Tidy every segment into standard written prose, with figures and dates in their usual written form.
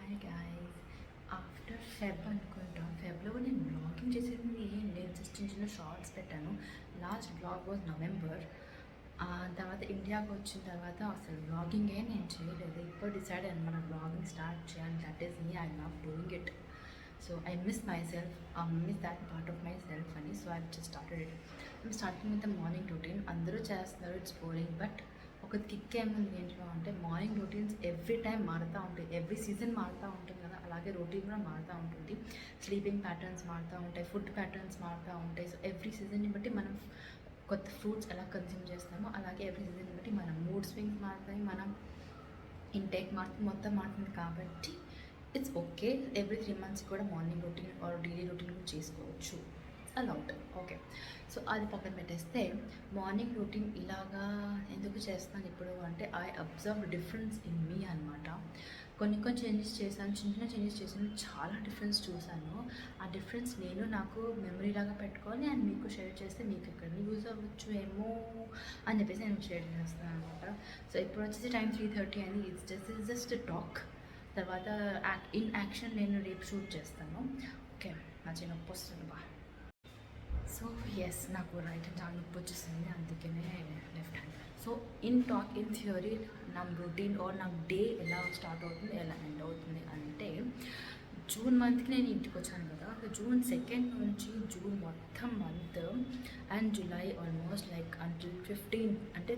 Hey guys, after Feb అనుకుంటా. ఫెబ్లో నేను blogging చేసేది ఏం లేదు, జస్ట్ చిన్న చిన్న షార్ట్స్ పెట్టాను. Last blog was November. తర్వాత ఇండియాకి వచ్చిన తర్వాత అసలు బ్లాగింగే నేను చేయలేదు. ఇప్పుడు డిసైడ్ అయ్యాను మన బ్లాగింగ్ స్టార్ట్ చేయాలి. That is me, I love doing it. So I miss myself, miss that part of myself అని. So I just started it. I'm starting with the morning routine. అందరూ చేస్తున్నారు, it's boring. But ఒక kick ఏముంది ఏంటో అంటే, morning routines every time మారుతూ ఉంటాయి, every season మారుతూ ఉంటుంది కదా, అలాగే రొటీన్ కూడా మారుతూ ఉంటుంది. స్లీపింగ్ ప్యాటర్న్స్ మారుతూ ఉంటాయి, ఫుడ్ ప్యాటర్న్స్ మారుతూ ఉంటాయి. సో ఎవ్రీ సీజన్ని బట్టి మనం కొత్త ఫ్రూట్స్ ఎలా కన్జ్యూమ్ చేస్తామో, అలాగే ఎవ్రీ సీజన్ని బట్టి మన మూడ్ స్వింగ్స్ మారుతాయి, మనం ఇంటేక్ మొత్తం మారుతుంది. కాబట్టి ఇట్స్ ఓకే, ఎవ్రీ 3 months కూడా morning routine or daily routine కూడా చేసుకోవచ్చు, అలౌడ్. ఓకే, సో అది పక్కన పెట్టేస్తే, మార్నింగ్ రొటీన్ ఇలాగా ఎందుకు చేస్తాను ఇప్పుడు అంటే, I observe difference in me అనమాట. కొన్ని చేంజెస్ చేశాను, చిన్న చేంజెస్ చేశాను, చాలా డిఫరెన్స్ చూశాను. ఆ డిఫరెన్స్ నేను నాకు మెమరీ లాగా పెట్టుకొని అండ్ మీకు షేర్ చేస్తే మీకు ఎక్కడ యూజ్ అవ్వచ్చు ఏమో అని చెప్పేసి నేను షేర్ చేస్తాను అనమాట. సో ఇప్పుడు వచ్చేసి టైం 3:30 అని. It's just talk. తర్వాత ఇన్ యాక్షన్ నేను రేపు షూట్ చేస్తాను. ఓకే, నా చిన్న నొప్పి వస్తుంది బా. సో ఎస్, నాకు రైట్ హ్యాండ్ చాలా నొప్పి వచ్చేసింది, అందుకనే left hand. So in talk, in theory నా రొటీన్ ఆర్ నా డే ఎలా స్టార్ట్ అవుతుంది, ఎలా ఎండ్ అవుతుంది అంటే, జూన్ మంత్కి నేను ఇంటికి వచ్చాను కదా, జూన్ 2 నుంచి జూన్ మొత్తం month and July almost like until 15 అంటే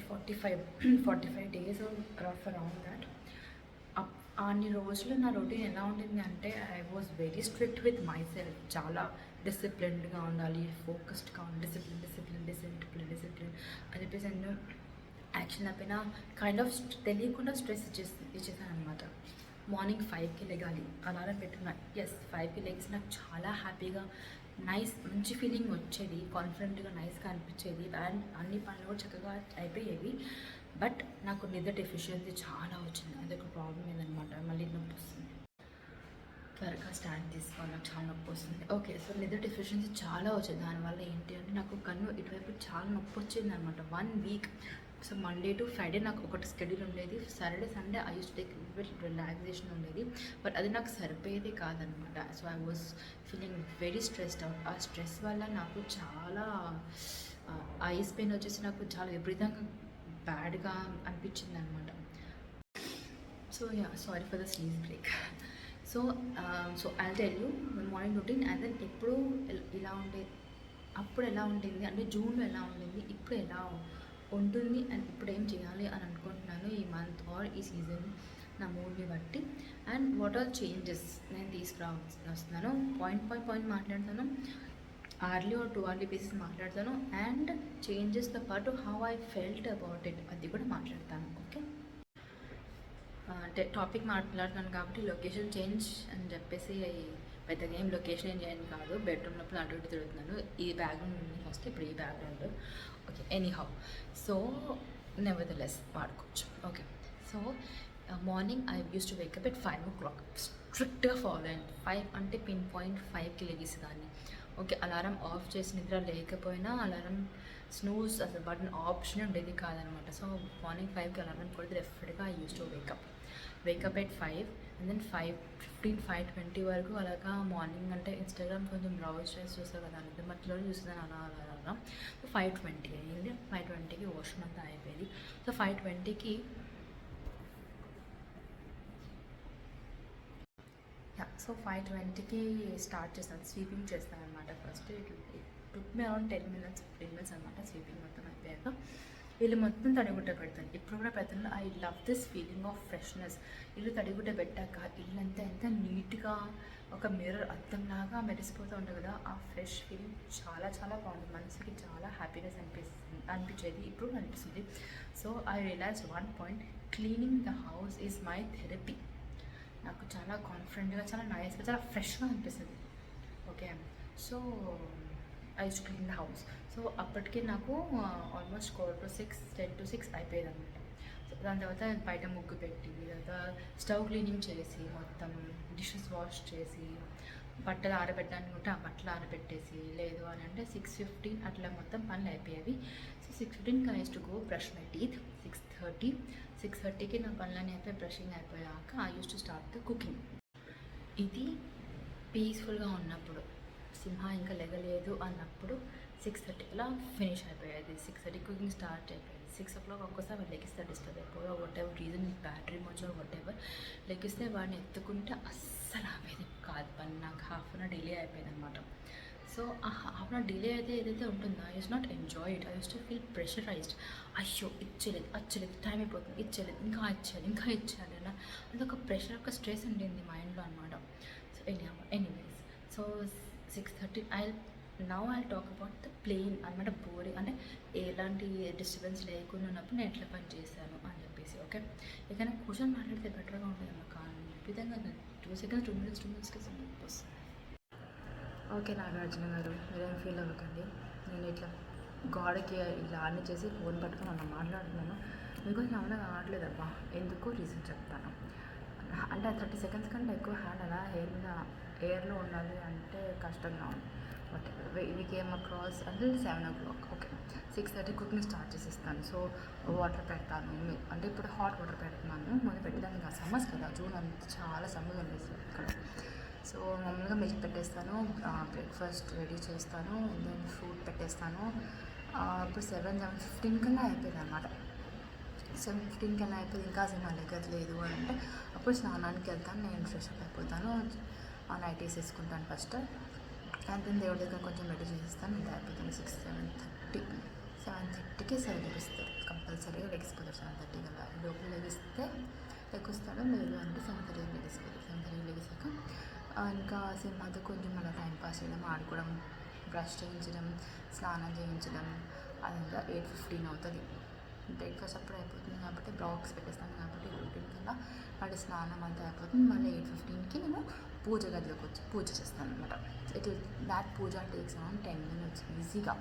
45 days రఫ్ అరౌండ్ దట్. అన్ని రోజులు నా రొటీన్ ఎలా ఉండింది అంటే, I was very strict with my self. చాలా డిసిప్లిన్డ్గా ఉండాలి, ఫోకస్డ్గా ఉండాలి, డిసిప్లిన్ అని చెప్పేసి నేను యాక్షన్ అయిపోయినా కైండ్ ఆఫ్ తెలియకుండా స్ట్రెస్ ఇచ్చేసాను అనమాట. మార్నింగ్ 5కి లెగాలి, అలారం పెట్టుకున్నా. ఎస్, 5కి లెగ్స్ నాకు చాలా హ్యాపీగా మంచి ఫీలింగ్ వచ్చేది, కాన్ఫిడెంట్గా నైస్గా అనిపించేది అండ్ అన్ని పనులు కూడా చక్కగా అయిపోయేవి. బట్ నాకు నిద్ర డెఫిషియన్సీ చాలా వచ్చింది, అదొక ప్రాబ్లం ఏదనమాట. మళ్ళీ నొప్పి వస్తుంది, త్వరగా స్టాండ్ తీసుకోవాలి, నాకు చాలా నొప్పి వస్తుంది. ఓకే, సో నిద్ర డెఫిషియన్సీ చాలా వచ్చింది. దానివల్ల ఏంటి అంటే, నాకు కన్ను ఇటువైపు చాలా నొప్పి వచ్చింది అనమాట 1 week. So Monday to Friday నాకు ఒకటి స్కెడ్యూల్ ఉండేది, Saturday Sunday I use to take relaxation ఉండేది. బట్ అది నాకు సరిపోయేది కాదనమాట. So I was feeling very stressed out. ఆ స్ట్రెస్ వల్ల నాకు చాలా ఐస్ పెయిన్ వచ్చేసి నాకు చాలా విపరీతంగా బ్యాడ్గా అనిపించింది అనమాట. So yeah, sorry for the sleaze break. So I tell you morning routine and then ఎప్పుడు ఇలా ఉండేది, అప్పుడు ఎలా ఉండింది అంటే జూన్లో ఎలా ఉండింది, ఇప్పుడు ఎలా ఉంటుంది అండ్ ఇప్పుడు ఏం చేయాలి అని అనుకుంటున్నాను ఈ మంత్ ఆర్ ఈ సీజన్ నా మూడ్ని బట్టి. అండ్ వాట్ ఆర్ చేంజెస్ నేను తీసుకురావస్తున్నాను, పాయింట్ మాట్లాడతాను, అర్లీ ఆర్ 2 hourly బేసిస్ మాట్లాడతాను. అండ్ చేంజెస్తో పాటు how I felt about it అది కూడా మాట్లాడతాను. ఓకే, అంటే టాపిక్ మాట్లాడుతాను కాబట్టి లొకేషన్ చేంజ్ అని చెప్పేసి పెద్దగా ఏం లొకేషన్ ఏం చేయను కాదు, బెడ్రూమ్ లోపల అటు ఇటు తిరుగుతున్నాను. ఈ బ్యాక్గ్రౌండ్ ఉంది ఫస్ట్, ఇప్పుడు ఈ background. Okay, anyhow, so nevertheless వాడుకోవచ్చు. Okay, so morning I use to wake up at 5 o'clock, స్ట్రిక్ట్గా ఫాలో అయ్యండి. 5 అంటే పిన్ పాయింట్ 5కి లెగిసేదాన్ని. ఓకే, అలారం ఆఫ్ చేసి నిద్ర లేకపోయినా అలారం స్నూజ్ అసలు బటన్ ఆప్షన్ ఉండేది కాదనమాట. సో మార్నింగ్ 5కి అలారం కొడితే డెఫినెట్గా I use to wake up at 5 and then 5:15, 5:20 వరకు అలాగా మార్నింగ్ అంటే ఇన్స్టాగ్రామ్ కొంచెం బ్రౌజ్ చేసి చూస్తారు కదా, అంటే మధ్యలో చూస్తుందని అలాగా. సో 5:20 అయ్యింది, 5:20కి వాష్రూమ్ అంతా అయిపోయింది. సో 5:20కి సో 5:20కి స్టార్ట్ చేస్తాను, స్వీపింగ్ చేస్తాను అనమాట. ఫస్ట్ టుక్ మీ అరౌండ్ 10 minutes 15 minutes అనమాట. స్వీపింగ్ మొత్తం అయిపోయాక ఇల్లు మొత్తం తడిగుడ్డ పెడతాను. ఇప్పుడు కూడా పెడతాను. I love this feeling of freshness. ఇల్లు తడిగుడ్డ పెట్టాక ఇల్లంతా ఎంత నీట్గా ఒక మిర్రర్ అద్దంలాగా మెరిసిపోతూ ఉంటుంది కదా, ఆ ఫ్రెష్ ఫీలింగ్ చాలా చాలా బాగుంటుంది, మనసుకి చాలా హ్యాపీనెస్ అనిపించేది, ఇప్పుడు అనిపిస్తుంది. So I realise one point, cleaning the house is my therapy. నాకు చాలా కాన్ఫిడెంట్గా, చాలా నైస్గా, చాలా ఫ్రెష్గా అనిపిస్తుంది. Okay, so I use to clean the house. So అప్పటికి నాకు ఆల్మోస్ట్ 4 to 6, 10 to 6 అయిపోయేది అనమాట. సో దాని తర్వాత బయట ముగ్గు పెట్టి, తర్వాత స్టవ్ క్లీనింగ్ చేసి, మొత్తం డిషెస్ వాష్ చేసి, బట్టలు ఆరబెట్టడానికి ఉంటే ఆ బట్టలు ఆరబెట్టేసి, లేదు అని అంటే 6:15 అట్లా మొత్తం పనులు అయిపోయేవి. So 6:15 I use to go brush my teeth. 6:30 6:30కి నా పనులన్నీ అయిపోయి బ్రషింగ్ అయిపోయాక I use to start the cooking. ఇది పీస్ఫుల్గా ఉన్నప్పుడు, సింహ ఇంకా లెగలేదు అన్నప్పుడు 6:30 అలా ఫినిష్ అయిపోయేది. 6:30 కుకింగ్ స్టార్ట్ అయిపోయేది. 6 o'clock ఒక్కోసారి వాడు లెగిస్తే డిస్టర్బ్ అయిపోయా వాట్ ఎవర్ రీజన్, బ్యాటరీ మోచో వాట్ ఎవర్, లెగిస్తే వాడిని ఎత్తుకుంటే అస్సలు ఆపేది కాదు పని. నాకు హాఫ్ అన్ అవర్ డిలే అయిపోయింది అనమాట. సో ఆ హాఫ్ అన్ అవర్ డిలే అయితే ఏదైతే ఉంటుందో I use not enjoy it. I use to feel pressurised. అయ్యో ఇచ్చేయలేదు, వచ్చేలేదు, టైం అయిపోతుంది, ఇచ్చేయలేదు, ఇంకా ఇచ్చేయాలి అన్న అదొక ప్రెషర్, ఒక స్ట్రెస్ ఉండింది మైండ్లో అనమాట. So anyways, so 6:30 I talk about the plain అనమాట, బోరింగ్ అంటే ఎలాంటి డిస్టర్బెన్స్ లేకుండా ఉన్నప్పుడు నేను ఎట్లా పని చేశాను అని చెప్పేసి. ఓకే, ఇక నేను కూర్చొని మాట్లాడితే బెటర్గా ఉంటుంది అన్న, కానీ ఈ విధంగా 2 seconds 2 minutes వస్తుంది. ఓకే నాగార్జున గారు, మీరేం ఫీల్ అవ్వకండి. నేను ఇట్లా గోడకి ఇలా ఆన్ చేసి ఫోన్ పట్టుకొని అలా మాట్లాడుతున్నాను. మీకు నమ్మడం కావట్లేదబ్బా, ఎందుకు రీజన్ చెప్తాను. అంటే 30 seconds కంటే ఎక్కువ హ్యాండ్ అలా ఎయిర్లో ఉండాలి అంటే కష్టంగా ఉంది. బట్ వి కేమ్ అక్రాస్ అంటే 7 o'clock. ఓకే, 6:30 కుకింగ్ స్టార్ట్ చేసేస్తాను. సో వాటర్ పెడతాను, అంటే ఇప్పుడు హాట్ వాటర్ పెడుతున్నాను. ముందు పెట్టేదానికి ఆ సమ్మర్స్ కదా, జూన్ అంతా చాలా సమ్మర్ అనిపిస్తుంది ఇక్కడ. సో మామూలుగా మిల్క్ పెట్టేస్తాను, బ్రేక్ఫాస్ట్ రెడీ చేస్తాను, దెన్ ఫ్రూట్ పెట్టేస్తాను. ఇప్పుడు 7:15 కన్నా అయిపోయింది అనమాట. 7:15 కన్నా అయిపోయింది, ఇంకా అసలు నా దగ్గర లేదు అని అంటే అప్పుడు స్నానానికి వెళ్తాను. నేను ఫ్రెష్ అప్ అయిపోతాను, నైటీస్ వేసుకుంటాను ఫస్ట్, అండ్ దెన్ దేవుడి దగ్గర కొంచెం రెడీ చేసేస్తాను. ఇంత అయిపోతుంది. 7:30కి లెగిస్తారు, కంపల్సరీగా లెగిసిపోతారు. 7:30 కల్లా లోపల లెగిస్తే లెగిస్తాడు, లేదు అంటే 7:30 లెగిసిపోతారు. 7:30 లెగిసాక ఇంకా సినిమాతో కొంచెం అలా టైంపాస్ చేయడం, ఆడుకోవడం, బ్రష్ చేయించడం, స్నానం చేయించడం, అదంతా 8:15 అవుతుంది. బ్రేక్ఫాస్ట్ అప్పుడు అయిపోతుంది కాబట్టి బాక్స్ పెట్టేస్తాను కాబట్టి 8:15 కల్లా వాడి స్నానం అంతా అయిపోతుంది. మళ్ళీ 8:15కి నేను పూజ గదిలోకి వచ్చి పూజ చేస్తాను అనమాట. That puja takes around 10 minutes ఈజీగా.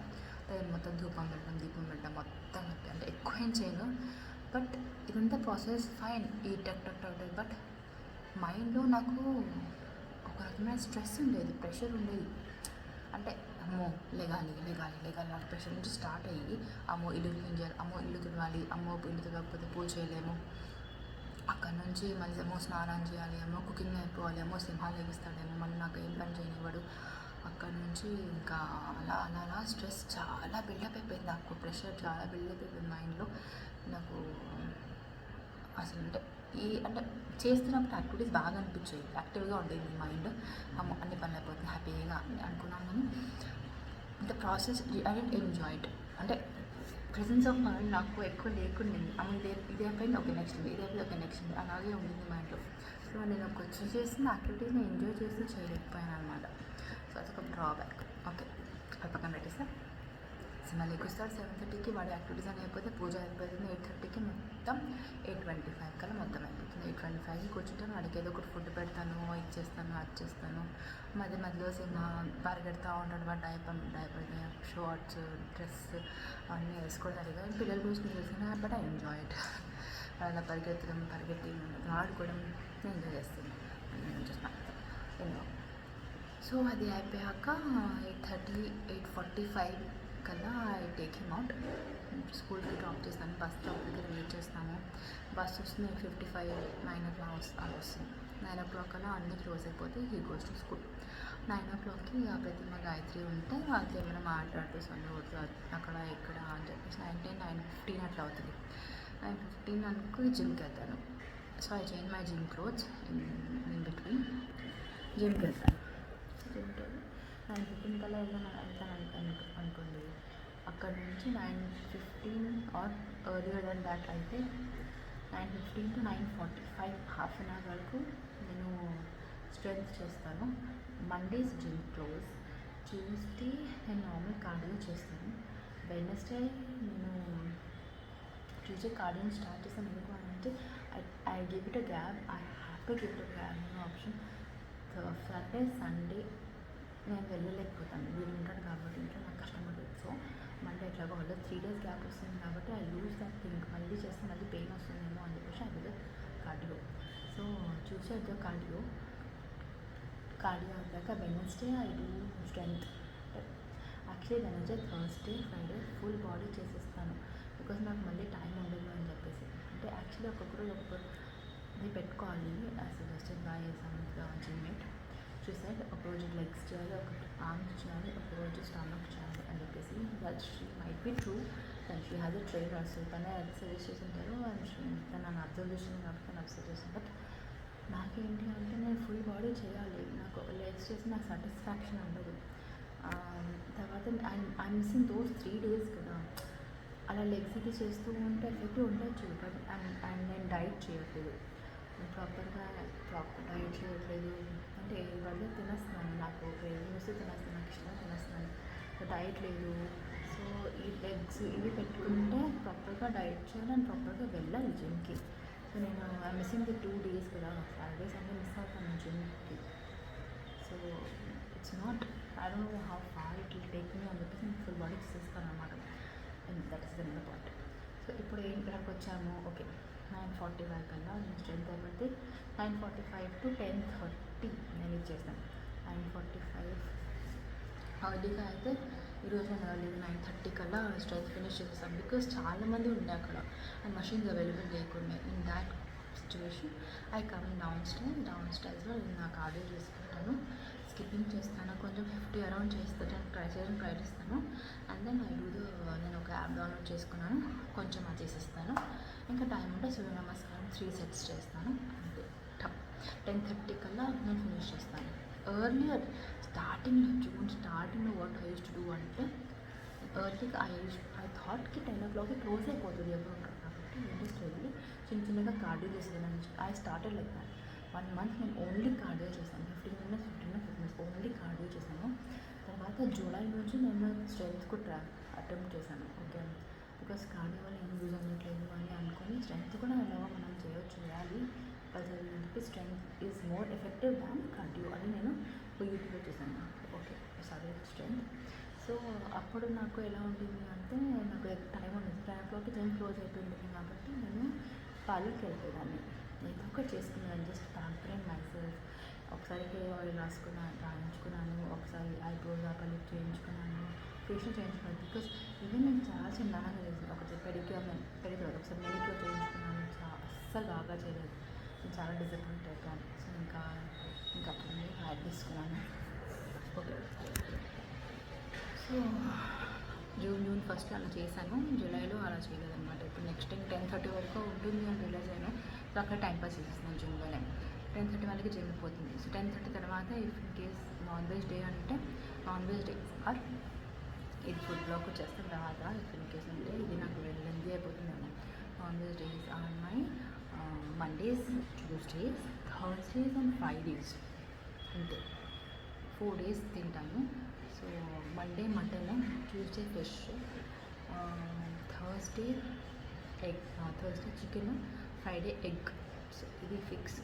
మొత్తం ధూపం పెట్టడం, దీపం పెట్టడం, మొత్తం అంటే ఎక్కువ ఏం చేయను. బట్ ఇదంతా ప్రాసెస్ ఫైన్, ఈ టక్ టక్ టక్ టక్. బట్ మైండ్లో నాకు ఒక రకమైన స్ట్రెస్ ఉండేది, ప్రెషర్ ఉండేది. అంటే అమ్మో లెగాలి నాకు ప్రెషర్ నుంచి స్టార్ట్ అయ్యి, అమ్మో ఇల్లు క్లీన్ చేయాలి, అమ్మో ఇల్లు తుడవాలి, అమ్మో ఇల్లు తుడవకపోతే పూజ చేయలేము. అక్కడ నుంచి మళ్ళీ ఏమో స్నానం చేయాలి, ఏమో కుకింగ్ అయిపోవాలి, ఏమో సింహాలు లెగిస్తాడేమో, మళ్ళీ నాకు ఏం పని చేయనివ్వడు. అక్కడ నుంచి ఇంకా అలా స్ట్రెస్ చాలా బిల్డప్ అయిపోయింది. నాకు ప్రెషర్ చాలా బిల్డప్ అయిపోయింది మైండ్లో. నాకు అసలు అంటే చేస్తున్నప్పుడు యాక్టివిటీస్ బాగా అనిపించాయి, యాక్టివ్గా ఉండేది మైండ్. అన్ని పనులు అయిపోతుంది, హ్యాపీగా అనుకున్నాను. కానీ అంటే process I don't enjoy it. అంటే ప్రెజెన్స్ ఆఫ్ మైండ్ నాకు ఎక్కువ లేకుండింది. ఇది అయిపోయింది, ఓకే నెక్స్ట్ ఇది అయిపోయింది, ఓకే నెక్స్ట్ అలాగే ఉండింది మైండ్లో. సో నేను ఒక చేసిన యాక్టివిటీస్ని ఎంజాయ్ చేస్తూ చేయలేకపోయాను అనమాట. సో అదొక డ్రాబ్యాక్. ఓకే, అది పక్కన పెట్టేస్తే సినిమా లెక్కుస్తాడు. 7:30కి వాడి యాక్టివిటీస్ అని అయిపోతే పూజ అయిపోతుంది. 8:30కి మొత్తం 8:25 కల్లా మొత్తం అయిపోతుంది. 8:25కి కూర్చుంటాను, వాడికి ఏదో ఒకటి ఫుడ్ పెడతాను, ఇది చేస్తాను, అది చేస్తాను. మధ్యలో సినిమా పరిగెడతా ఉంటాడు. వాడు డైపర్ షార్ట్స్, డ్రెస్ అన్నీ వేసుకోవడానిగా పిల్లల గురించి తెలిసిన. But I enjoy it. అలా పరిగెట్టి ఆడుకోవడం నేను ఎంజాయ్ చేస్తాను. ఎన్నో. సో అది అయిపోయాక 8:30, 8:45 కల్లా ఐ టేక్ హిమ్ అవుట్. స్కూల్కి డ్రాప్ చేస్తాను, బస్ స్టాప్ దగ్గర వెయిట్ చేస్తాను. బస్ వస్తుంది 8:55, 9 o'clock వస్తుంది. 9 o'clock కల్లా అన్నీ క్లోజ్ అయిపోతే హీ గోస్ టు స్కూల్. 9 o'clockకి ఆ ప్రతిమ గాయత్రి ఉంటే వాళ్ళతో ఏమైనా మాట్లాడుతూ సొంత అక్కడ ఇక్కడ అని చెప్పేసి 9:15 అట్లా అవుతుంది. 9:15 అనుకో జిమ్కి వెళ్తాను. So I change my gym clothes in between. జిమ్కి వెళ్తాను. 9:15 కల్లా వెళ్తాను అనుకోండి. అక్కడ నుంచి 9:15 ఆర్ ఎర్లియర్ దెన్ దాట్ అయితే 9:15 to 9:45 హాఫ్ అన్ అవర్ వరకు నేను స్ట్రెంత్ చేస్తాను. Mondays gym close. ట్యూస్డే నేను నార్మల్ కార్డియో చేస్తాను. వెడ్నెస్డే నేను ట్యూస్డే కార్డియో స్టార్ట్ చేస్తాను. ఎందుకు అని అంటే I give it a gap. I have to give it a gap. No option. Saturday Sunday నేను వెళ్ళలేకపోతాను, వీళ్ళు ఉంటాడు కాబట్టి ఇంట్లో నాకు కష్టపడుతుంది. సో మండే ఎట్లాగో వాళ్ళు 3 days గ్యాప్ వస్తుంది కాబట్టి ఐ లూజ్ దట్ థింక్. మళ్ళీ చేస్తే మళ్ళీ పెయిన్ వస్తుందేమో అని చెప్పేసి అది కార్డియో. సో చూసే కార్డియో అయ్యాక Wednesday I do strength. Actually Wednesday, Thursday, Friday full body చేసేస్తాను. బికాస్ నాకు మళ్ళీ టైం ఉండదు అని చెప్పేసి. అంటే యాక్చువల్లీ ఇది పెట్టుకోవాలి as suggested by some జిమ్మేట్. She said ఒకరోజు లెగ్స్ చేయాలి, ఒక ఆర్మ్స్ చేయాలి, ఒకరోజు స్టమక్ చేయాలి అని చెప్పేసి. That she might be true and she has a trainer. So తనే అది సజెస్ట్ చేసి ఉంటారు అండ్ తను నన్ను అబ్జర్వ్ చేసింది కాబట్టి తను అబ్జర్వ్ చేసింది. బట్ నాకేంటి అంటే నేను ఫుల్ బాడీ చేయాలి, నాకు లెగ్స్ చేసి నాకు సాటిస్ఫాక్షన్ ఉండదు. తర్వాత ఐ మిస్సింగ్ దోస్ 3 days కదా. అలా లెగ్స్ ఇది చేస్తూ ఉంటే ఎఫెక్టివ్ ఉండొచ్చు, బట్ అండ్ నేను డైట్ చేయట్లేదు, ప్రాపర్ డైట్ చేయట్లేదు. అంటే ఏది పడితే తినేస్తున్నాను, నాకు క్రేవింగ్ వస్తే తినేస్తాను, నాకు ఇష్టం తినేస్తున్నాను, డైట్ లేదు. సో ఈ లెగ్స్ ఇవి పెట్టుకుంటే ప్రాపర్గా డైట్ చేయాలి అండ్ ప్రాపర్గా వెళ్ళాలి జిమ్కి. సో నేను ఐ మిస్సింగ్ ది 2 days కదా, Saturday Sunday మిస్ అవుతాను జిమ్కి. So it's not, I don't know how far it will take me అని చెప్పేసి నేను ఫుల్ బాడీ చేస్తాను అన్నమాట. And that is the point. So ఇప్పుడు ఇక్కడికి వచ్చాము. ఓకే 9:45 కల్లా నేను స్ట్రెంత్ అయిపోతే 9:45 to 10:30 నేను ఇది చేస్తాను. 9:45 అర్లీగా అయితే ఈరోజు నేను అర్లీగా 9:30 కల్లా స్ట్రెంత్ ఫినిష్ చేసేస్తాను. బికాస్ చాలామంది ఉండే అక్కడ అండ్ మషిన్స్ అవైలబుల్ లేకుండా. In that situation I come down స్టైర్స్లో నేను నా కార్డియో చేసుకుంటాను, స్కిప్పింగ్ చేస్తాను, కొంచెం 50 అరౌండ్ చేస్తాను, ట్రై చేస్తాను. అండ్ దెన్ నేను ఒక యాప్ డౌన్లోడ్ చేసుకున్నాను, కొంచెం అది చేసేస్తాను. ఇంకా టైం ఉంటే సూర్య నమస్కారం 3 sets చేస్తాను. అంతే 10:30 కల్లా నేను ఫినిష్ చేస్తాను. ఎర్లియర్ జూన్ స్టార్టింగ్లో what I use to do అంటే ఎర్లీగా ఐ థాట్కి 10 o'clock క్లోజ్ అయిపోతుంది ఎవరు ఉంటారు కాబట్టి ఇంట్రెస్ట్ వెళ్ళి చిన్నగా కార్డియో చేసేదాన్ని. I started like that. 1 month నేను ఓన్లీ కార్డియో చేశాను, 15 minutes ఓన్లీ కార్డియో చేశాను. తర్వాత జూలై నుంచి నేను స్ట్రెంత్ కూడా అటెంప్ట్ చేశాను. ఓకే, బికాస్ కార్డియో వల్ల ఏం యూజ్ అవ్వట్లేదు అని అనుకుని స్ట్రెంత్ కూడా ఎలాగో మనం చేయాలి అని చెప్పి strength is more effective than cardio అని నేను యూట్యూబ్లో చూసాను. Okay sorry strength. సో అప్పుడు నాకు ఎలా ఉంటుంది అంటే నాకు టైం ఉండదు, 10 o'clock జిమ్ క్లోజ్ అయిపోయింది కాబట్టి నేను పార్లర్కి వెళ్ళిపోయేదాన్ని, ఏదో ఒకటి చేసుకున్నాను. Just pampering myself. ఒకసారి హెయిర్ ఆయిల్ రాయించుకున్నాను, ఒకసారి ఐబ్రోస్ పలిప్ చేయించుకున్నాను, ఫేషియల్ చేయించుకున్నాను. బికాస్ ఈవెన్ నేను చాలా చిన్నగా చేసాను. ఒకటి పెడిక్యూర్ ఒకసారి మెడిక్యూర్ చేయించుకున్నాను, అస్సలు బాగా చేయలేదు. నేను చాలా డిసప్పాయింట్ అయిపోయాను. సో ఇంకా అప్పుడు నేను హెయిర్ తీసుకున్నాను. ఓకే, సో జూన్ 1st అలా చేశాను, జూలైలో అలా చేయలేదన్నమాట. ఇప్పుడు నెక్స్ట్ 10:30 వరకు ఉంటుంది అని రిలైజ్ అయ్యాను. సో అక్కడ టైంపాస్ చేసేస్తున్నాను జిమ్లోనే. 10:30 వరకు జిమ్ పోతుంది. సో 10:30 తర్వాత if in case non veg day అంటే నాన్ వెజ్ డే ఆర్ ఇది ఫుడ్ బ్లాక్ వచ్చేస్తాను. తర్వాత ఇఫ్ ఇన్ కేస్ అంటే ఇది నాకు లెంతీ అయిపోతుందేమో. Non veg days on my Mondays, Tuesdays, Thursdays and Fridays. అంతే 4 days తింటాను. So Monday mutton, Tuesday fish, Thursday egg, Thursday chicken, Friday egg. So ఇది fix.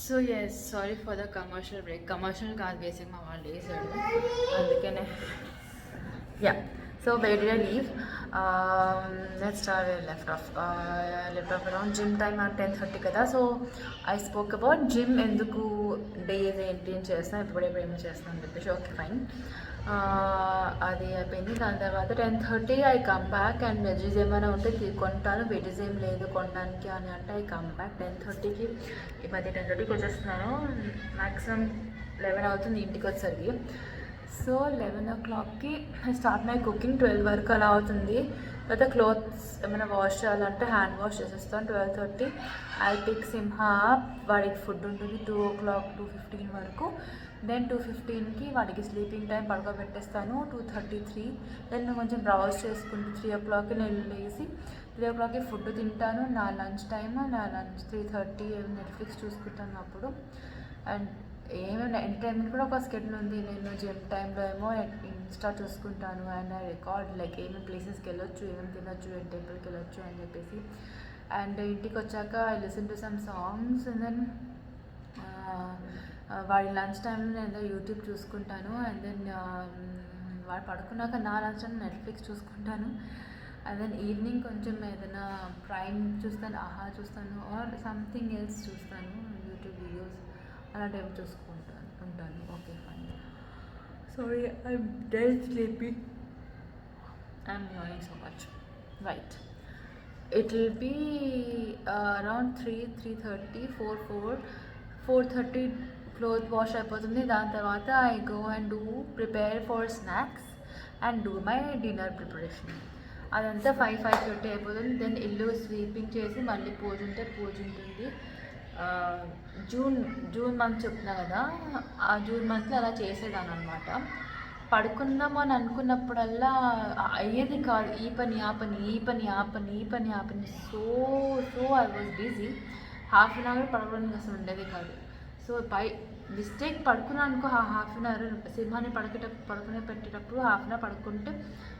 So yes, sorry for the commercial break. Commercial కాదు, basic మా వాళ్ళు వేసాడు అందుకనే. Yeah, so where did I leave? Let's start where I left off around gym time at 10:30 కదా. So I spoke about gym ఎందుకు days ఏంటి అని చేస్తాను, ఎప్పుడెప్పుడు ఏమి చేస్తాను అని చెప్పేసి. ఓకే ఫైన్, అది అయిపోయింది. దాని తర్వాత 10:30 I come back and veggies ఏమైనా ఉంటే కొంటాను, వెజీస్ ఏం లేదు కొనడానికి అని అంటే ఐ కమ్ బ్యాక్ 10:30కి. ఈ మధ్య 10:30కి వచ్చేస్తున్నాను, మ్యాక్సిమం 11 అవుతుంది ఇంటికి వచ్చేసరికి. సో 11 o'clockకి ఐ స్టార్ట్ మై కుకింగ్. 12 వరకు అలా అవుతుంది. తర్వాత క్లోత్స్ ఏమైనా వాష్ చేయాలంటే హ్యాండ్ వాష్ చేసేస్తాను. 12:30 ఐ పిక్ సింహ, వాడికి ఫుడ్ ఉంటుంది 2 o'clock 2:15 వరకు. దెన్ 2:15కి వాడికి స్లీపింగ్ టైం పడుకోబెట్టేస్తాను. 2:33 దెన్ కొంచెం బ్రౌజ్ చేసుకుంటూ 3 o'clockకి నేను లేసి 3 o'clockకి ఫుడ్ తింటాను. నా లంచ్ 3:30 నెట్ఫ్లిక్స్ చూసుకుంటాను అప్పుడు. అండ్ ఏమైనా ఎంటర్టైన్మెంట్ కూడా ఒక స్కెడ్యూల్ ఉంది. నేను జిమ్ టైంలో ఏమో ఇన్స్టా చూసుకుంటాను అండ్ ఐ రికార్డ్ లైక్ ఏమేమి ప్లేసెస్కి వెళ్ళొచ్చు, ఏమేమి తినొచ్చు, ఏం టెంపుల్కి వెళ్ళొచ్చు అని చెప్పేసి. అండ్ ఇంటికి వచ్చాక I listen to some songs. And then వాడి లంచ్ టైంలో నేను యూట్యూబ్ చూసుకుంటాను. అండ్ దెన్ వాడు పడుకున్నాక నా లంచ్ టైం నెట్ఫ్లిక్స్ చూసుకుంటాను. అండ్ దెన్ ఈవినింగ్ కొంచెం ఏదైనా ప్రైమ్ చూస్తాను, ఆహా చూస్తాను, ఆర్ సంథింగ్ ఎల్స్ చూస్తాను, యూట్యూబ్ వీడియోస్ అలాంటివి ఉంటాను. Okay fine, sorry I'm dead sleepy, I'm yawning so much. Right, it will be around 3:30, 4:30 clothes wash అయిపోతుంది. దాని తర్వాత I go and do prepare for snacks and do my dinner preparation. అదంతా 5:30 అయిపోతుంది. Then ఇల్లు sweeping చేసి మళ్ళీ పూజ ఉంటే పూజ ఉంటుంది. జూన్ మంత్ చెప్తున్నా కదా, ఆ జూన్ మంత్లో అలా చేసేదాన్ని అనమాట. పడుకుందాము అని అనుకున్నప్పుడల్లా అయ్యేది కాదు. ఈ పని ఆ పని, ఈ పని ఆ పని, ఈ పని ఆ పని. So I was busy. Half an hour పడుకోవడానికి అసలు ఉండేది కాదు. సో మిస్టేక్ పడుకున్నాను అనుకో, హాఫ్ అన్ అవర్ సింహాన్ని పడుకునే పెట్టేటప్పుడు హాఫ్ అన్ అవర్ పడుకుంటే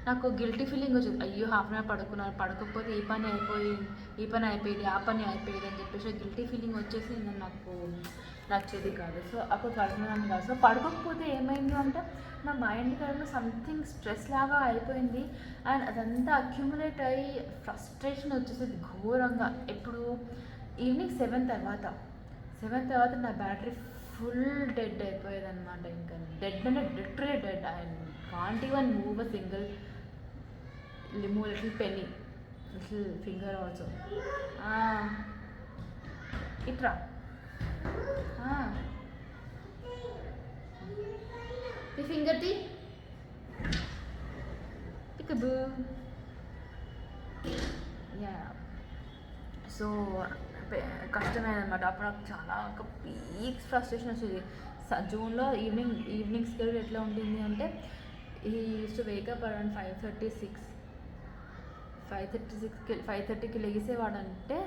నాకు గిల్టీ ఫీలింగ్ వచ్చేది. అయ్యో హాఫ్ అన్ అవర్ పడుకున్నాను, పడుకోకపోతే ఈ పని అయిపోయింది, ఆ పని అయిపోయింది అని చెప్పేసి గిల్టీ ఫీలింగ్ వచ్చేసి నాకు నచ్చేది కాదు. సో అప్పుడు పడుకున్నాను కాదు. సో పడుకోకపోతే ఏమైంది అంటే నా మైండ్ కాదు సంథింగ్ స్ట్రెస్ లాగా అయిపోయింది. అండ్ అదంతా అక్యుములేట్ అయ్యి ఫ్రస్ట్రేషన్ వచ్చేసేది ఘోరంగా. ఎప్పుడు ఈవినింగ్ 7 తర్వాత నా బ్యాటరీ ఫుల్ డెడ్ అయిపోయేది అనమాట. ఇంకా డెడ్ అంటే literally dead. I can't even move a single little penny, little finger also. ఇట్రా ఈ finger the peekaboo. Yeah, so కష్టమైనది అనమాట. అప్పుడు నాకు చాలా ఒక పీక్ ఫ్రస్ట్రేషన్ వచ్చేది. జూన్లో ఈవినింగ్ స్కెడ్యూల్ ఎట్లా ఉంటుంది అంటే ఈ యూస్ టు వేకప్ అరౌండ్ 5:30కి లెగిసేవాడంటే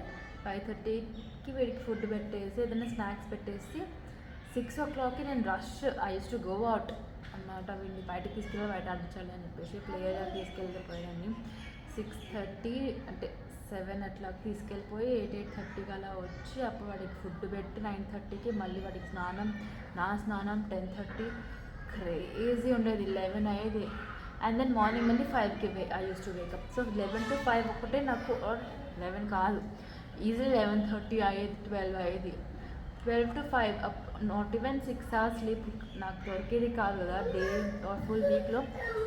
5:30కి వీడికి ఫుడ్ పెట్టేసి ఏదైనా స్నాక్స్ పెట్టేసి 6 o'clockకి నేను rush I use to go out అన్నమాట. వీడిని బయటకు తీసుకెళ్ళి బయట ఆడించాలి అని చెప్పేసి ప్లేయర్ తీసుకెళ్ళిపోయాన్ని. 6:30 అంటే 7 అట్లా తీసుకెళ్ళిపోయి 8:30కి అలా వచ్చి అప్పుడు వాడికి ఫుడ్ పెట్టి 9:30కి మళ్ళీ వాడికి స్నానం 10:30 క్రేజీ ఉండేది. 11 అయ్యేది. అండ్ దెన్ మార్నింగ్ మళ్ళీ 5కి I use to wake up. So 11 to 5 ఒకటే నాకు, 11 కాదు, ఈజీ 11:30 అయ్యేది, 12 అయ్యేది. 12 to 5 not even 6 hours sleep నాకు దొరికేది కాదు కదా డే ఆర్ ఫుల్ వీక్లో.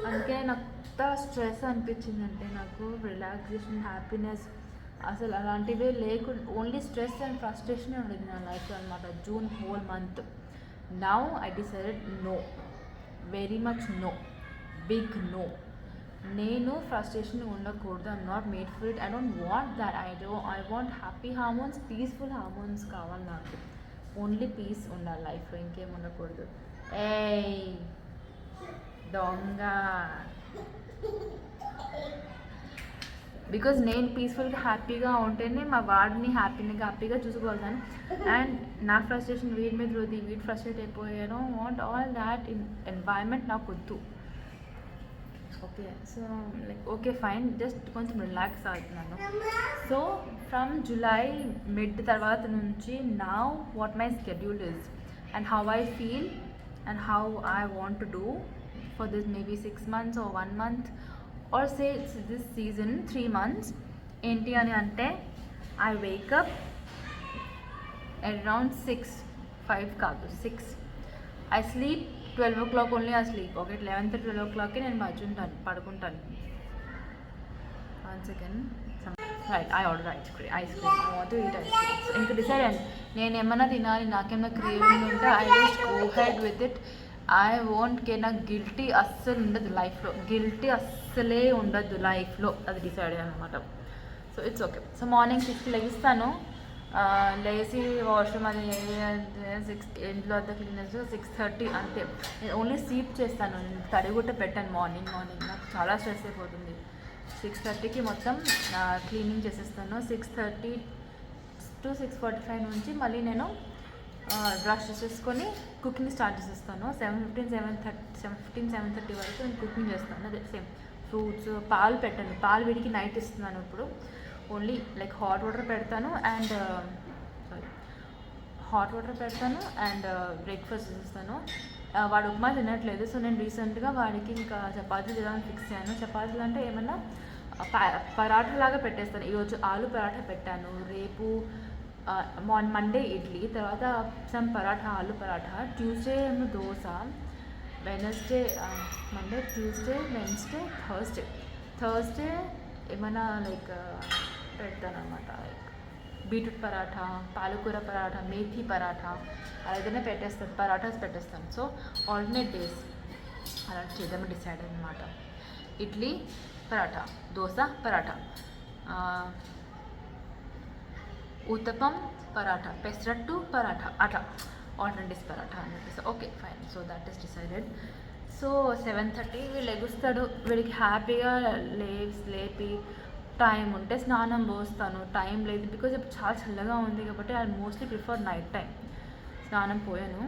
అందుకే నాకు ఎంత స్ట్రెస్ అనిపించిందంటే నాకు రిలాక్సేషన్, హ్యాపీనెస్ అసలు అలాంటివే లేకుండా ఓన్లీ స్ట్రెస్ అండ్ ఫ్రస్ట్రేషన్ ఉండేది నా లైఫ్లో అనమాట. June whole month. Now I decided no, very much no, big no. నేను ఫ్రస్ట్రేషన్ ఉండకూడదు. I'm not made for it. I don't want that. I want happy hormones, peaceful hormones కావాలి నాకు. Only piece ఉండాలి లైఫ్లో, ఇంకేం ఉండకూడదు. ఏయ్ దొంగ. బికాజ్ నేను పీస్ఫుల్గా హ్యాపీగా ఉంటేనే మా వాడిని హ్యాపీగా చూసుకోగలుగుతాను. అండ్ నా ఫ్రస్ట్రేషన్ వీడి మీద రుద్ది వీడి ఫ్రస్ట్రేట్ అయిపోయాను. Want all that in environment నాకు వద్దు. Okay, so like okay fine, just కొంచెం రిలాక్స్ అవుతున్నాను. సో ఫ్రమ్ జూలై మిడ్ తర్వాత నుంచి now what my schedule is and how I feel and how I want to do for this maybe 6 months or 1 month or say this season 3 months. ఏంటి అని అంటే I wake up around 5 కాదు 6. I sleep 12 o'clock only. I sleep okay 11-12 o'clockకి నేను పడుకుంటాను. 1 second. Right, I order ice cream. I want to eat ice cream. ఇంకా decide అయ్యాను నేను ఏమన్నా తినాలి, నాకేమన్నా క్రేవింగ్ ఉంటే I just go head with it. I won't care. నాకు గిల్టీ అస్సలు ఉండదు లైఫ్లో, గిల్టీ అస్సలే ఉండదు లైఫ్లో. అది డిసైడ్ అయ్యాను అనమాట. So it's okay. So morning 6కి లెగిస్తాను. లేచి వాష్రూమ్ అది 6 ఇంట్లో అంతా క్లీన్ చేసి 6:30 అంతే. నేను ఓన్లీ స్లీప్ చేస్తాను, తడిగుట్ట పెట్టాను మార్నింగ్. నాకు చాలా స్ట్రెస్ అయిపోతుంది. 6:30కి మొత్తం క్లీనింగ్ చేసేస్తాను. 6:30 to 6:45 నుంచి మళ్ళీ నేను బ్రష్ చేసేసుకొని కుకింగ్ స్టార్ట్ చేసేస్తాను. 7:30 వరకు నేను కుకింగ్ చేస్తాను. అదే సేమ్ ఫ్రూట్స్, పాలు పెట్టాను. పాలు వీడికి నైట్ ఇస్తున్నాను ఇప్పుడు. ఓన్లీ లైక్ హాట్ వాటర్ పెడతాను అండ్ బ్రేక్ఫాస్ట్ చేసేస్తాను. వాడు ఉప్మా తినట్లేదు. సో నేను రీసెంట్గా వాడికి ఇంకా చపాతీలు చేద్దామని ఫిక్స్ అయ్యాను. చపాతీలు అంటే ఏమన్నా పరాఠా లాగా పెట్టేస్తాను. ఈరోజు ఆలు పరాఠా పెట్టాను. రేపు మండే ఇడ్లీ, తర్వాత సమ్ పరాఠా, ఆలు పరాఠా. ట్యూస్డే ఏమో dosa, Monday, Tuesday, Wednesday, Thursday ఏమైనా లైక్ పెడతాను అనమాట. లైక్ బీట్రూట్ పరాఠా, పాలకూర పరాఠా, మేథీ పరాఠా అలా ఏదైనా పెట్టేస్తాను, పరాఠాస్ పెట్టేస్తాను. సో ఆల్టర్నేట్ డేస్ అలా చేద్దామని డిసైడ్ అనమాట. ఇడ్లీ పరాఠా, దోశ పరాఠా, ఉత్తపం పరాఠా, పెసరట్టు పరాఠా, అట్లా ఆల్టర్నేట్ డేస్ పరాఠా అని చెప్పేసి okay fine. So that is decided. So 7:30 వీళ్ళు ఎగుస్తాడు. వీడికి హ్యాపీగా లేపి టైం ఉంటే స్నానం పోస్తాను, టైం లేదు బికాజ్ ఇప్పుడు చాలా చల్లగా ఉంది కాబట్టి I mostly prefer night time. స్నానం పోయాను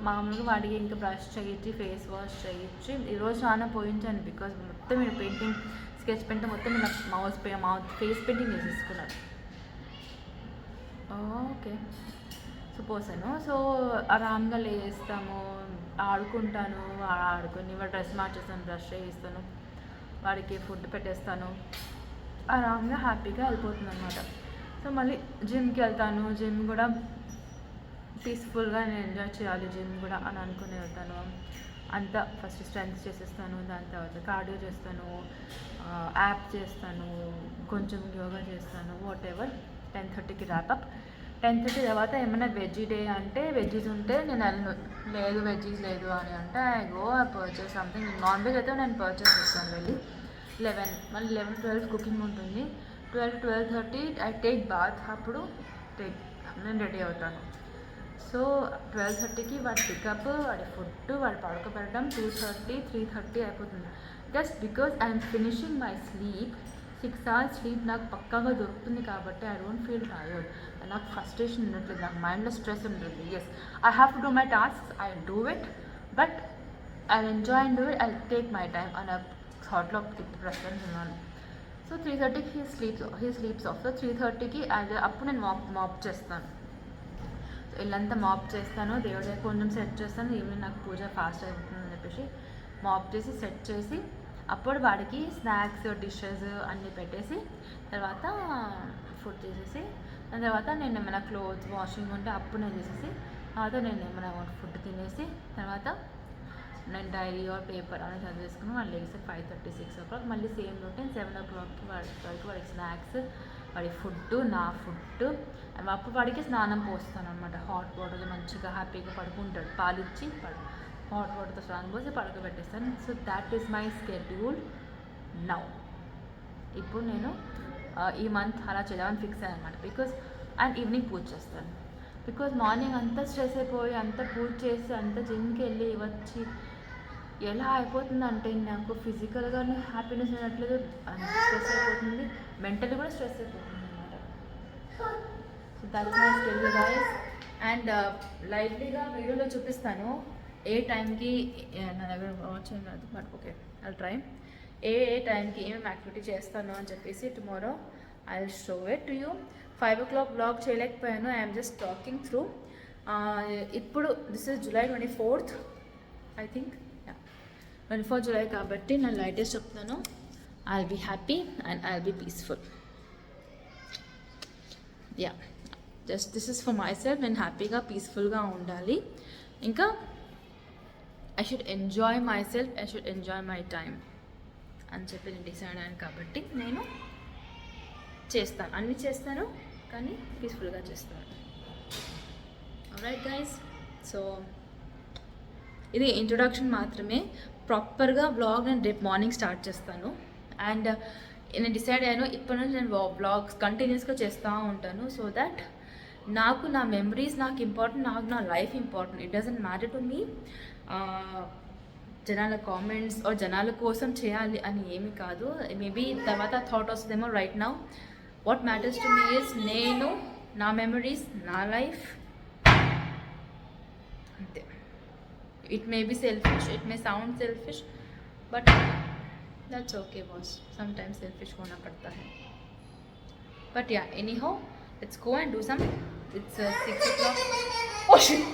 మామూలుగా, వాడికి ఇంకా బ్రష్ చేయించి ఫేస్ వాష్ చేయించి ఈరోజు స్నానం పోయించాను బికాజ్ మొత్తం మీరు పెయింటింగ్ స్కెచ్ పెయింటింగ్ మొత్తం ఇలా మౌత్ ఫేస్ పెయింటింగ్ చేసేసుకున్నాడు. ఓకే సో పోసాను. సో ఆరామ్గా లేస్తాము, ఆడుకుంటాను, ఆడుకొని వాడు డ్రెస్ మార్చేస్తాను, బ్రష్ చేయిస్తాను, వాడికి ఫుడ్ పెట్టేస్తాను, ఆరామ్గా హ్యాపీగా వెళ్ళిపోతుంది అనమాట. సో మళ్ళీ జిమ్కి వెళ్తాను. జిమ్ కూడా పీస్ఫుల్గా నేను ఎంజాయ్ చేయాలి జిమ్ కూడా అని అనుకుని వెళ్తాను. అంతా ఫస్ట్ స్ట్రెంత్ చేసేస్తాను, దాని తర్వాత కార్డియో చేస్తాను, యాప్ చేస్తాను, కొంచెం యోగా చేస్తాను, వాట్ ఎవర్. 10:30కి ర్యాపప్. 10:30 తర్వాత ఏమైనా వెజ్జీ డే అంటే వెజ్జీస్ ఉంటే నేను వెళ్ళను, లేదు వెజ్జీస్ లేదు అని అంటే I go purchase something. Non veg అయితే నేను పర్చేస్ చేస్తాను వెళ్ళి. 11 మళ్ళీ 11-12 కుకింగ్ ఉంటుంది. 12-12:30 ఐ టేక్ బాత్. అప్పుడు నేను రెడీ అవుతాను. సో 12:30కి వాడి పికప్, వాడి ఫుడ్, వాడి పడుకోబెట్టడం 2:30-3:30 అయిపోతుంది. Just because I'm finishing my sleep. 6 hours sleep నాకు పక్కాగా దొరుకుతుంది కాబట్టి ఐ డోంట్ ఫీల్ టైర్డ్. నాకు ఫ్రస్ట్రేషన్ ఉండట్లేదు, నాకు మైండ్లో స్ట్రెస్ ఉంటుంది. Yes I have to do my tasks, I do it, but I enjoy and do it, I take my time అనే థాట్లో ఇప్పుడు ప్రస్తుతం ఉన్నాను. సో 3:30కి హీ స్లీప్స్ ఆఫ్. సో 3:30కి అప్పుడు నేను మాప్ చేస్తాను. ఇల్లంతా మాప్ చేస్తాను, దేవుడి కొంచెం సెట్ చేస్తాను. ఈవినింగ్ నాకు పూజ ఫాస్ట్ అయిపోతుందని చెప్పేసి మాప్ చేసి సెట్ చేసి అప్పుడు వాడికి స్నాక్స్ డిషెస్ అన్నీ పెట్టేసి తర్వాత ఫుడ్ చేసేసి దాని తర్వాత నేను ఏమైనా క్లోత్స్ వాషింగ్ ఉంటే అప్పుడు నేను చేసేసి తర్వాత నేను ఏమైనా ఫుడ్ తినేసి తర్వాత నేను డైరీ ఆర్ పేపర్ అనేది చదివేసుకుని వాళ్ళు లేసి 5:30-6 o'clock మళ్ళీ సేమ్ రొటీన్. 7 o'clockకి వాడికి స్నాక్స్, వాడి ఫుడ్, నా ఫుడ్. అప్పుడు వాడికి స్నానం పోస్తాను అనమాట. హాట్ వాటర్ మంచిగా హ్యాపీగా పడుకుంటాడు, పాలిచ్చి హాట్ వాటర్తో స్నానం పోసి పడుకోబెట్టేస్తాను. So that is my schedule now. ఇప్పుడు నేను ఈ మంత్ అలా చేద్దామని ఫిక్స్ అయ్యాను అనమాట. బికాజ్ అండ్ ఈవినింగ్ పూజ చేస్తాను. బికాజ్ మార్నింగ్ అంతా స్ట్రెస్ అయిపోయి అంతా పూజ చేసి అంతా జిమ్కి వెళ్ళి వచ్చి ఎలా అయిపోతుందంటే నాకు ఫిజికల్గానే హ్యాపీనెస్ అయినట్లేదు, స్ట్రెస్ అయిపోతుంది, మెంటల్లీ కూడా స్ట్రెస్ అయిపోతుంది అనమాట. So that's my schedule guys. And లైవ్లీగా వీడియోలో చూపిస్తాను ఏ టైంకి నా దగ్గర వాచ్ ఏం కాదు బట్ ఓకే ఐ ట్రై ఏ టైంకి ఏమేమి యాక్టివిటీ చేస్తాను అని చెప్పేసి tomorrow I will show it to you. 5 o'clock blog చేయలేకపోయాను, ఐఎమ్ జస్ట్ టాకింగ్ త్రూ. ఇప్పుడు this is July 24th I think, 24 July కాబట్టి నేను లైటెస్ట్ చెప్తాను. I will be happy and I will be peaceful. Yeah just this is for myself. నేను హ్యాపీగా పీస్ఫుల్గా ఉండాలి, ఇంకా I should enjoy myself, I should enjoy my time అని చెప్పి నేను డిసైడ్ అయ్యాను కాబట్టి నేను చేస్తాను, అన్నీ చేస్తాను కానీ పీస్ఫుల్గా చేస్తాను. ఆల్రైట్ గైస్, సో ఇది ఇంట్రొడక్షన్ మాత్రమే. ప్రాపర్గా వ్లాగ్ నేను రేపు మార్నింగ్ స్టార్ట్ చేస్తాను. అండ్ నేను డిసైడ్ అయ్యాను ఇప్పటి నుంచి నేను వ్లాగ్స్ కంటిన్యూస్గా చేస్తూ ఉంటాను. సో దట్ నాకు నా మెమరీస్ నాకు ఇంపార్టెంట్, నాకు నా life important. It doesn't matter to me జనాల కామెంట్స్ ఆర్ జనాల కోసం చేయాలి అని ఏమి కాదు. మేబీ తర్వాత థాట్ వస్తుందేమో. Right now what matters to me is నేను, నా మెమరీస్, నా లైఫ్, అంతే. It may be selfish, it may sound selfish, but that's okay boss, sometimes selfish hona padta hai. But yeah, anyhow let's go and do some. It's 6 o'clock. Oh shit.